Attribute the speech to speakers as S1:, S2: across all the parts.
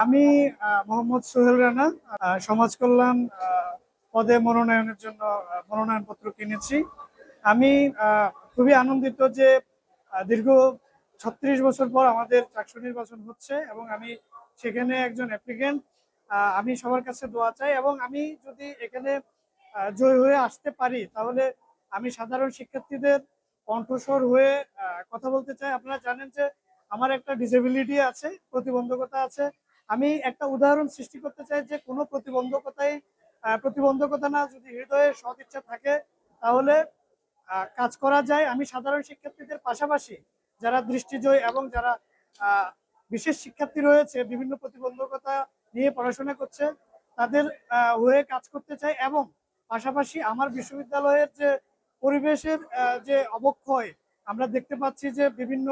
S1: আমি মোহাম্মদ সোহেল রানা সমাজ কল্যাণ পদে মনোনয়নের জন্য মনোনয়নপত্র কিনেছি। আমি খুবই আনন্দিত যে দীর্ঘ 36 বছর পর আমাদের চাকসু নির্বাচন হচ্ছে এবং আমি সেখানে একজন অ্যাপ্লিকেন্ট। আমি সবার কাছে দোয়া চাই এবং আমি যদি এখানে জয়ী হয়ে আসতে পারি তাহলে আমি সাধারণ শিক্ষার্থীদের কণ্ঠস্বর হয়ে কথা বলতে চাই। আপনারা জানেন যে আমার একটা ডিসেবিলিটি আছে, প্রতিবন্ধকতা আছে। আমি একটা উদাহরণ সৃষ্টি করতে চাই যে কোনো প্রতিবন্ধকতা না, যদি হৃদয়ে সৎ ইচ্ছা থাকে তাহলে কাজ করা যায়। আমি সাধারণ শিক্ষার্থীদের পাশাপাশি যারা দৃষ্টিজয়ী এবং যারা বিশেষ শিক্ষার্থী রয়েছে, বিভিন্ন প্রতিবন্ধকতা নিয়ে পড়াশোনা করছে, তাদের হয়ে কাজ করতে চাই। এবং পাশাপাশি আমার বিশ্ববিদ্যালয়ের যে পরিবেশের যে অবক্ষয় আমরা দেখতে পাচ্ছি, যে বিভিন্ন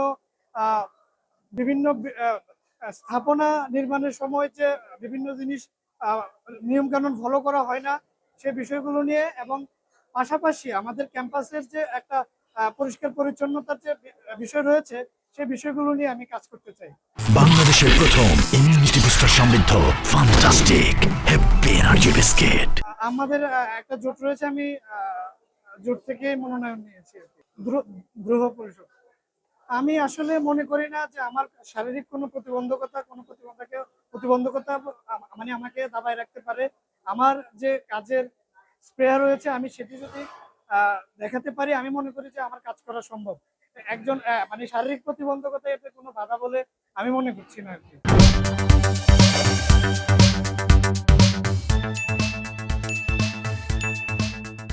S1: বিভিন্ন স্থাপনা নির্মাণের সময় যে বিভিন্ন জিনিস নিয়ম কানুন ফলো করা হয় না, সে বিষয়গুলো নিয়ে, এবং পাশাপাশি আমাদের ক্যাম্পাসের যে একটা পরিষ্কার পরিচ্ছন্নতার যে বিষয় রয়েছে, সেই বিষয়গুলো নিয়ে আমি কাজ করতে চাই।
S2: বাংলাদেশের প্রথম ইমিউনিটি বুস্টার সমৃদ্ধ ফ্যান্টাস্টিক হ্যাপি এনার্জি বিস্কিট।
S1: আমাদের একটা জোট রয়েছে, আমি জোট থেকে মনোনয়ন নিয়েছি আর কি, দ্রোহ পরিষদ। আমি আসলে মনে করি না যে আমার শারীরিক কোনো প্রতিবন্ধকতা মানে আমাকে দাবায় রাখতে পারে। আমার যে কাজের স্প্রেয়ার রয়েছে, আমি সেটি যদি দেখাতে পারি, আমি মনে করি যে আমার কাজ করা সম্ভব। একজন মানে শারীরিক প্রতিবন্ধকতা এতে কোনো বাধা বলে আমি মনে করছি না আর কি।